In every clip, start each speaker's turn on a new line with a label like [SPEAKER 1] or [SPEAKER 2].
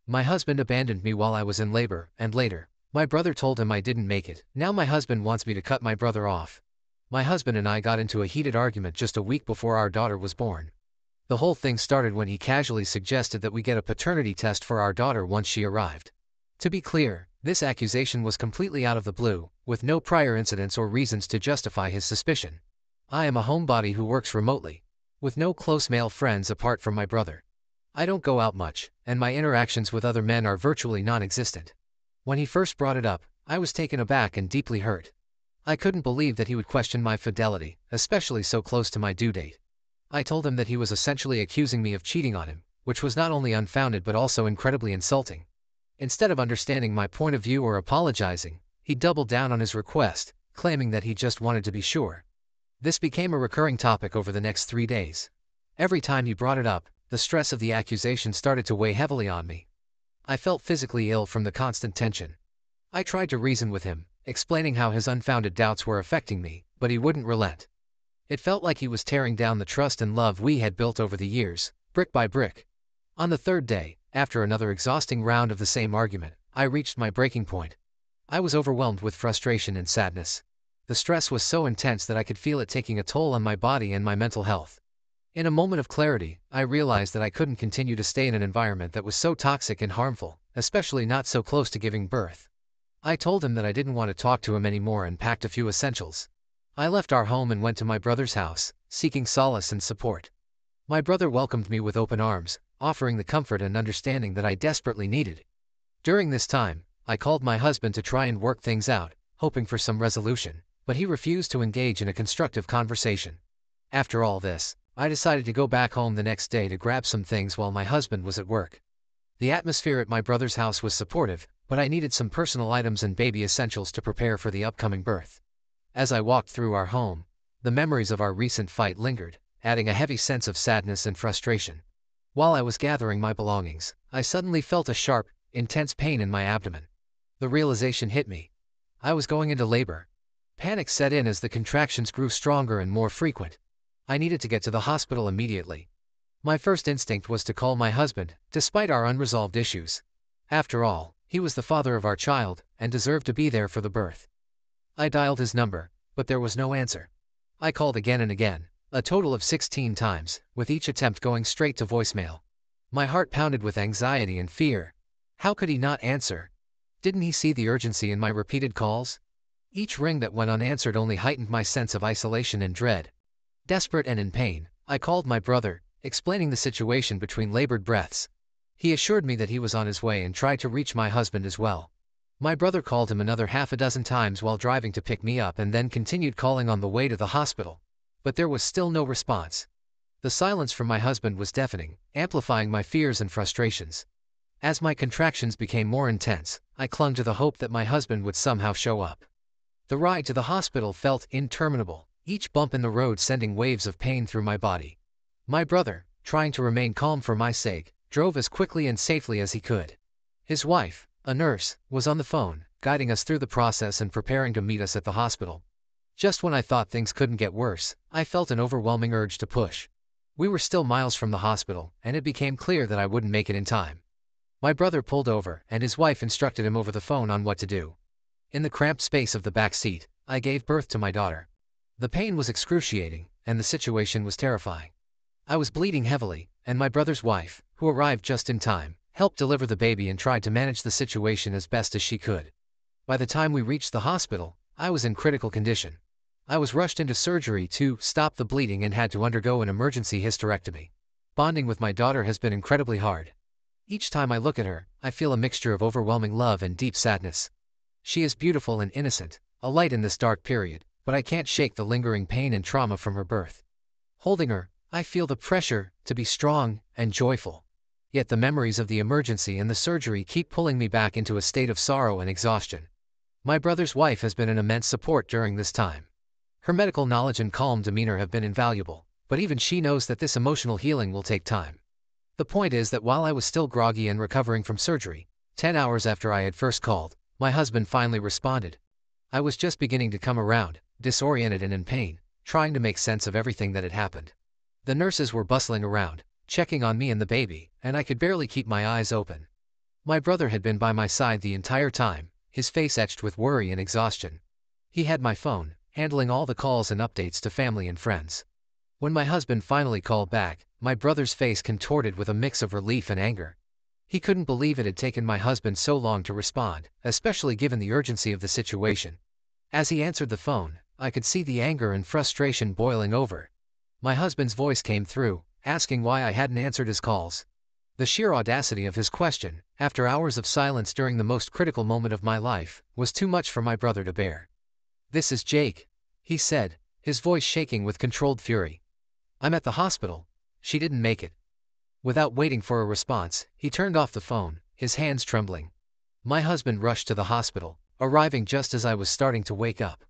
[SPEAKER 1] My husband abandoned me while I was in labor, and later, my brother told him I didn't make it. Now my husband wants me to cut my brother off. My husband and I got into a heated argument just a week before our daughter was born. The whole thing started when he casually suggested that we get a paternity test for our daughter once she arrived. To be clear, this accusation was completely out of the blue, with no prior incidents or reasons to justify his suspicion. I am a homebody who works remotely, with no close male friends apart from my brother. I don't go out much, and my interactions with other men are virtually non-existent. When he first brought it up, I was taken aback and deeply hurt. I couldn't believe that he would question my fidelity, especially so close to my due date. I told him that he was essentially accusing me of cheating on him, which was not only unfounded but also incredibly insulting. Instead of understanding my point of view or apologizing, he doubled down on his request, claiming that he just wanted to be sure. This became a recurring topic over the next 3 days. Every time he brought it up, the stress of the accusation started to weigh heavily on me. I felt physically ill from the constant tension. I tried to reason with him, explaining how his unfounded doubts were affecting me, but he wouldn't relent. It felt like he was tearing down the trust and love we had built over the years, brick by brick. On the third day, after another exhausting round of the same argument, I reached my breaking point. I was overwhelmed with frustration and sadness. The stress was so intense that I could feel it taking a toll on my body and my mental health. In a moment of clarity, I realized that I couldn't continue to stay in an environment that was so toxic and harmful, especially not so close to giving birth. I told him that I didn't want to talk to him anymore and packed a few essentials. I left our home and went to my brother's house, seeking solace and support. My brother welcomed me with open arms, offering the comfort and understanding that I desperately needed. During this time, I called my husband to try and work things out, hoping for some resolution, but he refused to engage in a constructive conversation. After all this, I decided to go back home the next day to grab some things while my husband was at work. The atmosphere at my brother's house was supportive, but I needed some personal items and baby essentials to prepare for the upcoming birth. As I walked through our home, the memories of our recent fight lingered, adding a heavy sense of sadness and frustration. While I was gathering my belongings, I suddenly felt a sharp, intense pain in my abdomen. The realization hit me. I was going into labor. Panic set in as the contractions grew stronger and more frequent. I needed to get to the hospital immediately. My first instinct was to call my husband, despite our unresolved issues. After all, he was the father of our child, and deserved to be there for the birth. I dialed his number, but there was no answer. I called again and again, a total of 16 times, with each attempt going straight to voicemail. My heart pounded with anxiety and fear. How could he not answer? Didn't he see the urgency in my repeated calls? Each ring that went unanswered only heightened my sense of isolation and dread. Desperate and in pain, I called my brother, explaining the situation between labored breaths. He assured me that he was on his way and tried to reach my husband as well. My brother called him another half a dozen times while driving to pick me up and then continued calling on the way to the hospital. But there was still no response. The silence from my husband was deafening, amplifying my fears and frustrations. As my contractions became more intense, I clung to the hope that my husband would somehow show up. The ride to the hospital felt interminable, each bump in the road sending waves of pain through my body. My brother, trying to remain calm for my sake, drove as quickly and safely as he could. His wife, a nurse, was on the phone, guiding us through the process and preparing to meet us at the hospital. Just when I thought things couldn't get worse, I felt an overwhelming urge to push. We were still miles from the hospital, and it became clear that I wouldn't make it in time. My brother pulled over, and his wife instructed him over the phone on what to do. In the cramped space of the back seat, I gave birth to my daughter. The pain was excruciating, and the situation was terrifying. I was bleeding heavily, and my brother's wife, who arrived just in time, helped deliver the baby and tried to manage the situation as best as she could. By the time we reached the hospital, I was in critical condition. I was rushed into surgery to stop the bleeding and had to undergo an emergency hysterectomy. Bonding with my daughter has been incredibly hard. Each time I look at her, I feel a mixture of overwhelming love and deep sadness. She is beautiful and innocent, a light in this dark period, but I can't shake the lingering pain and trauma from her birth. Holding her, I feel the pressure to be strong and joyful. Yet the memories of the emergency and the surgery keep pulling me back into a state of sorrow and exhaustion. My brother's wife has been an immense support during this time. Her medical knowledge and calm demeanor have been invaluable, but even she knows that this emotional healing will take time. The point is that while I was still groggy and recovering from surgery, 10 hours after I had first called, my husband finally responded. I was just beginning to come around, disoriented and in pain, trying to make sense of everything that had happened. The nurses were bustling around, checking on me and the baby, and I could barely keep my eyes open. My brother had been by my side the entire time, his face etched with worry and exhaustion. He had my phone, handling all the calls and updates to family and friends. When my husband finally called back, my brother's face contorted with a mix of relief and anger. He couldn't believe it had taken my husband so long to respond, especially given the urgency of the situation. As he answered the phone, I could see the anger and frustration boiling over. My husband's voice came through, asking why I hadn't answered his calls. The sheer audacity of his question, after hours of silence during the most critical moment of my life, was too much for my brother to bear. "This is Jake," he said, his voice shaking with controlled fury. "I'm at the hospital. She didn't make it." Without waiting for a response, he turned off the phone, his hands trembling. My husband rushed to the hospital, arriving just as I was starting to wake up.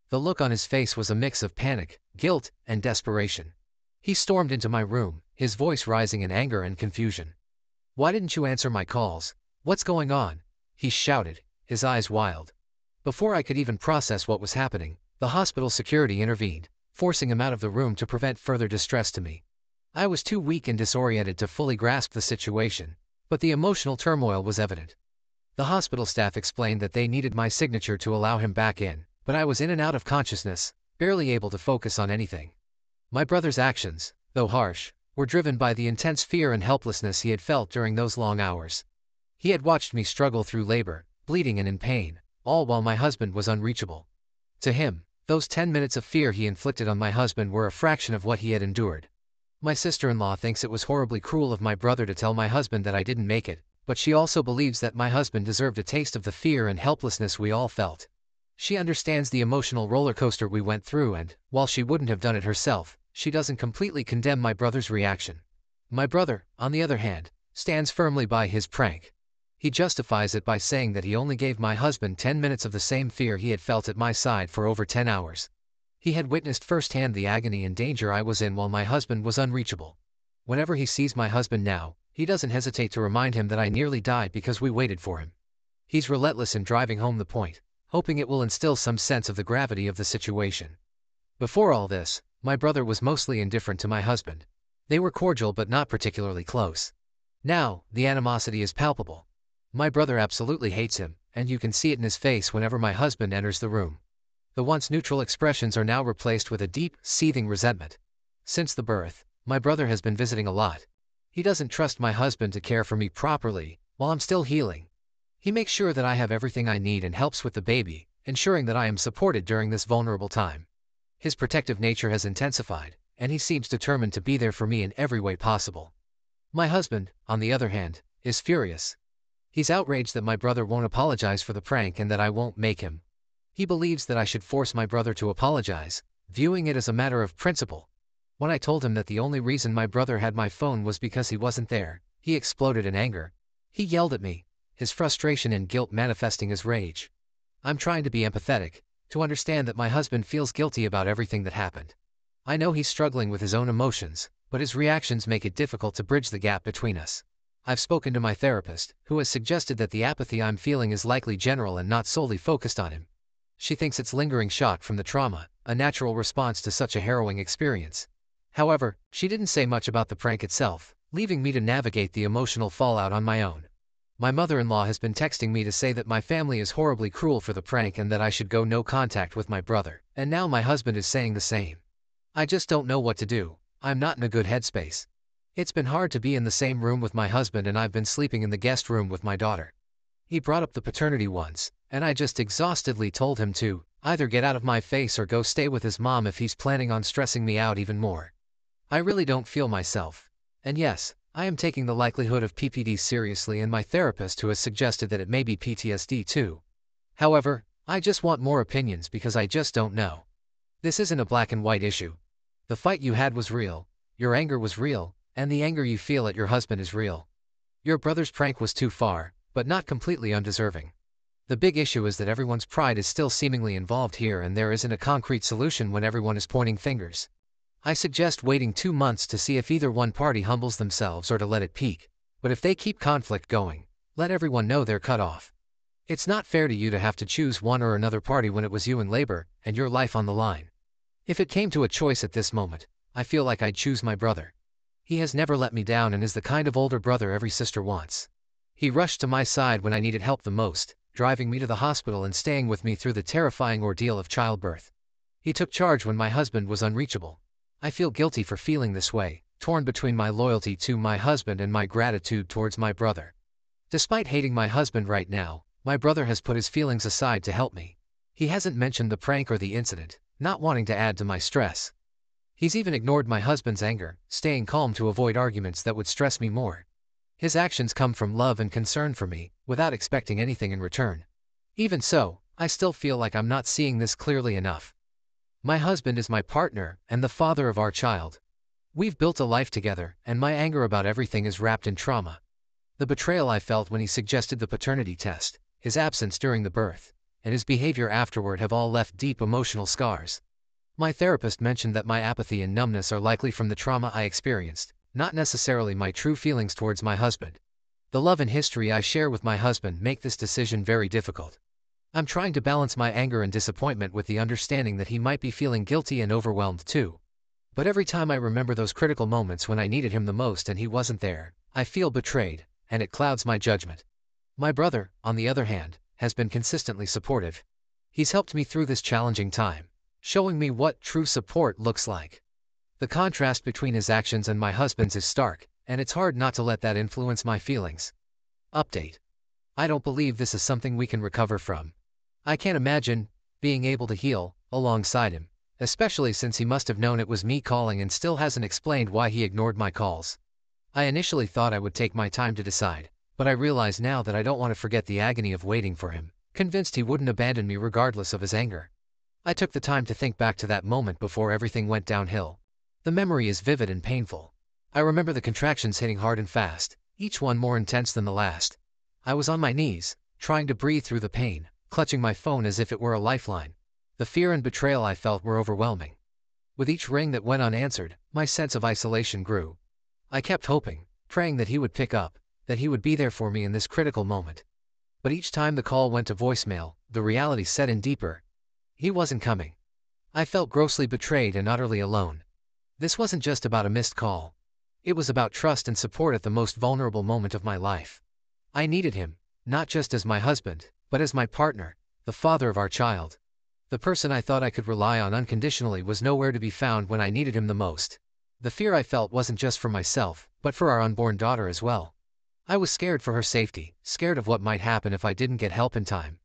[SPEAKER 1] The look on his face was a mix of panic, guilt, and desperation. He stormed into my room, his voice rising in anger and confusion. "Why didn't you answer my calls? What's going on?" he shouted, his eyes wild. Before I could even process what was happening, the hospital security intervened, forcing him out of the room to prevent further distress to me. I was too weak and disoriented to fully grasp the situation, but the emotional turmoil was evident. The hospital staff explained that they needed my signature to allow him back in, but I was in and out of consciousness, barely able to focus on anything. My brother's actions, though harsh, were driven by the intense fear and helplessness he had felt during those long hours. He had watched me struggle through labor, bleeding and in pain, all while my husband was unreachable. To him, those 10 minutes of fear he inflicted on my husband were a fraction of what he had endured. My sister-in-law thinks it was horribly cruel of my brother to tell my husband that I didn't make it, but she also believes that my husband deserved a taste of the fear and helplessness we all felt. She understands the emotional roller coaster we went through and, while she wouldn't have done it herself, she doesn't completely condemn my brother's reaction. My brother, on the other hand, stands firmly by his prank. He justifies it by saying that he only gave my husband 10 minutes of the same fear he had felt at my side for over 10 hours. He had witnessed firsthand the agony and danger I was in while my husband was unreachable. Whenever he sees my husband now, he doesn't hesitate to remind him that I nearly died because we waited for him. He's relentless in driving home the point, hoping it will instill some sense of the gravity of the situation. Before all this, my brother was mostly indifferent to my husband. They were cordial but not particularly close. Now, the animosity is palpable. My brother absolutely hates him, and you can see it in his face whenever my husband enters the room. The once neutral expressions are now replaced with a deep, seething resentment. Since the birth, my brother has been visiting a lot. He doesn't trust my husband to care for me properly, while I'm still healing. He makes sure that I have everything I need and helps with the baby, ensuring that I am supported during this vulnerable time. His protective nature has intensified, and he seems determined to be there for me in every way possible. My husband, on the other hand, is furious. He's outraged that my brother won't apologize for the prank and that I won't make him. He believes that I should force my brother to apologize, viewing it as a matter of principle. When I told him that the only reason my brother had my phone was because he wasn't there, he exploded in anger. He yelled at me, his frustration and guilt manifesting as rage. I'm trying to be empathetic, to understand that my husband feels guilty about everything that happened. I know he's struggling with his own emotions, but his reactions make it difficult to bridge the gap between us. I've spoken to my therapist, who has suggested that the apathy I'm feeling is likely general and not solely focused on him. She thinks it's lingering shock from the trauma, a natural response to such a harrowing experience. However, she didn't say much about the prank itself, leaving me to navigate the emotional fallout on my own. My mother-in-law has been texting me to say that my family is horribly cruel for the prank and that I should go no contact with my brother, and now my husband is saying the same. I just don't know what to do. I'm not in a good headspace. It's been hard to be in the same room with my husband and I've been sleeping in the guest room with my daughter. He brought up the paternity once, and I just exhaustedly told him to either get out of my face or go stay with his mom if he's planning on stressing me out even more. I really don't feel myself. And yes, I am taking the likelihood of PPD seriously and my therapist who has suggested that it may be PTSD too. However, I just want more opinions because I just don't know. This isn't a black and white issue. The fight you had was real, your anger was real, and the anger you feel at your husband is real. Your brother's prank was too far, but not completely undeserving. The big issue is that everyone's pride is still seemingly involved here and there isn't a concrete solution when everyone is pointing fingers. I suggest waiting 2 months to see if either one party humbles themselves or to let it peak, but if they keep conflict going, let everyone know they're cut off. It's not fair to you to have to choose one or another party when it was you in labor and your life on the line. If it came to a choice at this moment, I feel like I'd choose my brother. He has never let me down and is the kind of older brother every sister wants. He rushed to my side when I needed help the most, driving me to the hospital and staying with me through the terrifying ordeal of childbirth. He took charge when my husband was unreachable. I feel guilty for feeling this way, torn between my loyalty to my husband and my gratitude towards my brother. Despite hating my husband right now, my brother has put his feelings aside to help me. He hasn't mentioned the prank or the incident, not wanting to add to my stress. He's even ignored my husband's anger, staying calm to avoid arguments that would stress me more. His actions come from love and concern for me, without expecting anything in return. Even so, I still feel like I'm not seeing this clearly enough. My husband is my partner and the father of our child. We've built a life together, and my anger about everything is wrapped in trauma. The betrayal I felt when he suggested the paternity test, his absence during the birth, and his behavior afterward have all left deep emotional scars. My therapist mentioned that my apathy and numbness are likely from the trauma I experienced, not necessarily my true feelings towards my husband. The love and history I share with my husband make this decision very difficult. I'm trying to balance my anger and disappointment with the understanding that he might be feeling guilty and overwhelmed too. But every time I remember those critical moments when I needed him the most and he wasn't there, I feel betrayed, and it clouds my judgment. My brother, on the other hand, has been consistently supportive. He's helped me through this challenging time, showing me what true support looks like. The contrast between his actions and my husband's is stark, and it's hard not to let that influence my feelings. Update. I don't believe this is something we can recover from. I can't imagine being able to heal alongside him, especially since he must have known it was me calling and still hasn't explained why he ignored my calls. I initially thought I would take my time to decide, but I realize now that I don't want to forget the agony of waiting for him, convinced he wouldn't abandon me regardless of his anger. I took the time to think back to that moment before everything went downhill. The memory is vivid and painful. I remember the contractions hitting hard and fast, each one more intense than the last. I was on my knees, trying to breathe through the pain, clutching my phone as if it were a lifeline. The fear and betrayal I felt were overwhelming. With each ring that went unanswered, my sense of isolation grew. I kept hoping, praying that he would pick up, that he would be there for me in this critical moment. But each time the call went to voicemail, the reality set in deeper. He wasn't coming. I felt grossly betrayed and utterly alone. This wasn't just about a missed call. It was about trust and support at the most vulnerable moment of my life. I needed him, not just as my husband, but as my partner, the father of our child. The person I thought I could rely on unconditionally was nowhere to be found when I needed him the most. The fear I felt wasn't just for myself, but for our unborn daughter as well. I was scared for her safety, scared of what might happen if I didn't get help in time.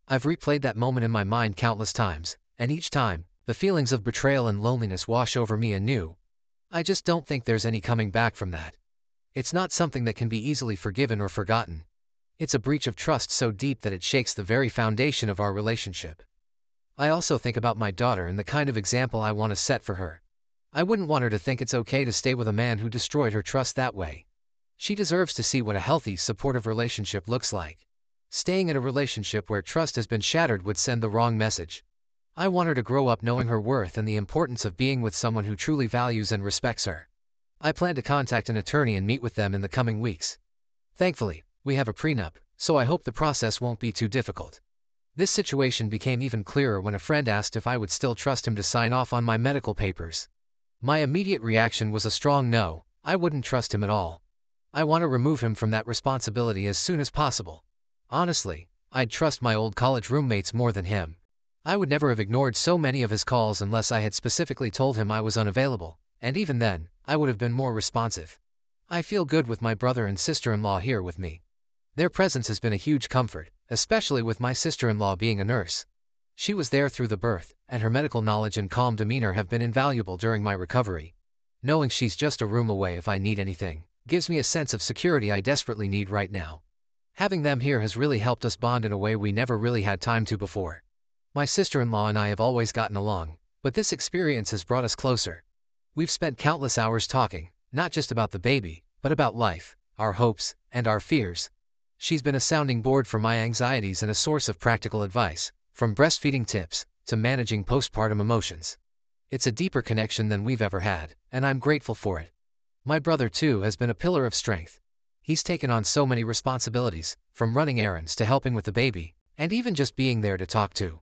[SPEAKER 1] I've replayed that moment in my mind countless times, and each time, the feelings of betrayal and loneliness wash over me anew. I just don't think there's any coming back from that. It's not something that can be easily forgiven or forgotten. It's a breach of trust so deep that it shakes the very foundation of our relationship. I also think about my daughter and the kind of example I want to set for her. I wouldn't want her to think it's okay to stay with a man who destroyed her trust that way. She deserves to see what a healthy, supportive relationship looks like. Staying in a relationship where trust has been shattered would send the wrong message. I want her to grow up knowing her worth and the importance of being with someone who truly values and respects her. I plan to contact an attorney and meet with them in the coming weeks. Thankfully, we have a prenup, so I hope the process won't be too difficult. This situation became even clearer when a friend asked if I would still trust him to sign off on my medical papers. My immediate reaction was a strong no. I wouldn't trust him at all. I want to remove him from that responsibility as soon as possible. Honestly, I'd trust my old college roommates more than him. I would never have ignored so many of his calls unless I had specifically told him I was unavailable, and even then, I would have been more responsive. I feel good with my brother and sister-in-law here with me. Their presence has been a huge comfort, especially with my sister-in-law being a nurse. She was there through the birth, and her medical knowledge and calm demeanor have been invaluable during my recovery. Knowing she's just a room away if I need anything gives me a sense of security I desperately need right now. Having them here has really helped us bond in a way we never really had time to before. My sister-in-law and I have always gotten along, but this experience has brought us closer. We've spent countless hours talking, not just about the baby, but about life, our hopes, and our fears. She's been a sounding board for my anxieties and a source of practical advice, from breastfeeding tips to managing postpartum emotions. It's a deeper connection than we've ever had, and I'm grateful for it. My brother, too, has been a pillar of strength. He's taken on so many responsibilities, from running errands to helping with the baby, and even just being there to talk to.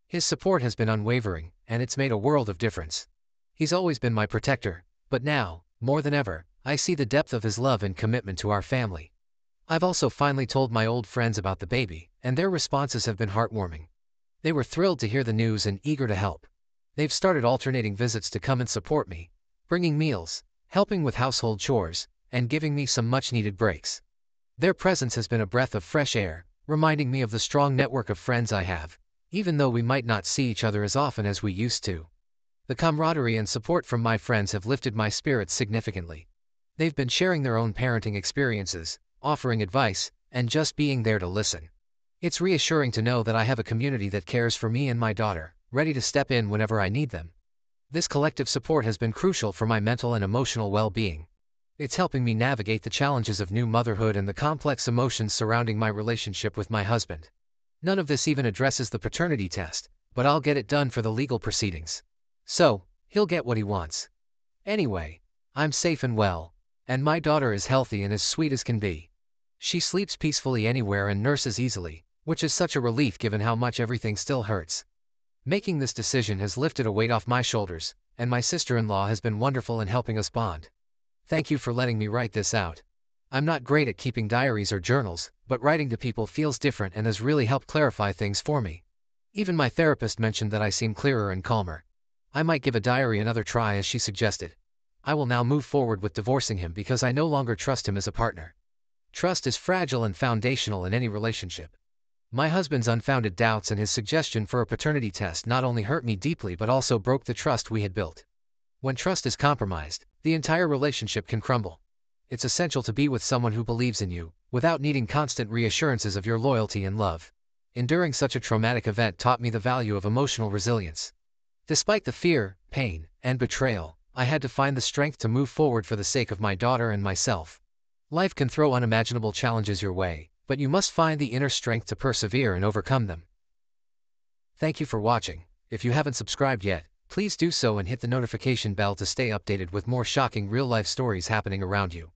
[SPEAKER 1] His support has been unwavering, and it's made a world of difference. He's always been my protector, but now, more than ever, I see the depth of his love and commitment to our family. I've also finally told my old friends about the baby, and their responses have been heartwarming. They were thrilled to hear the news and eager to help. They've started alternating visits to come and support me, bringing meals, helping with household chores, and giving me some much-needed breaks. Their presence has been a breath of fresh air, reminding me of the strong network of friends I have, even though we might not see each other as often as we used to. The camaraderie and support from my friends have lifted my spirits significantly. They've been sharing their own parenting experiences, offering advice, and just being there to listen. It's reassuring to know that I have a community that cares for me and my daughter, ready to step in whenever I need them. This collective support has been crucial for my mental and emotional well-being. It's helping me navigate the challenges of new motherhood and the complex emotions surrounding my relationship with my husband. None of this even addresses the paternity test, but I'll get it done for the legal proceedings. So, he'll get what he wants. Anyway, I'm safe and well, and my daughter is healthy and as sweet as can be. She sleeps peacefully anywhere and nurses easily, which is such a relief given how much everything still hurts. Making this decision has lifted a weight off my shoulders, and my sister-in-law has been wonderful in helping us bond. Thank you for letting me write this out. I'm not great at keeping diaries or journals, but writing to people feels different and has really helped clarify things for me. Even my therapist mentioned that I seem clearer and calmer. I might give a diary another try as she suggested. I will now move forward with divorcing him because I no longer trust him as a partner. Trust is fragile and foundational in any relationship. My husband's unfounded doubts and his suggestion for a paternity test not only hurt me deeply but also broke the trust we had built. When trust is compromised, the entire relationship can crumble. It's essential to be with someone who believes in you, without needing constant reassurances of your loyalty and love. Enduring such a traumatic event taught me the value of emotional resilience. Despite the fear, pain, and betrayal, I had to find the strength to move forward for the sake of my daughter and myself. Life can throw unimaginable challenges your way, but you must find the inner strength to persevere and overcome them. Thank you for watching. If you haven't subscribed yet, please do so and hit the notification bell to stay updated with more shocking real-life stories happening around you.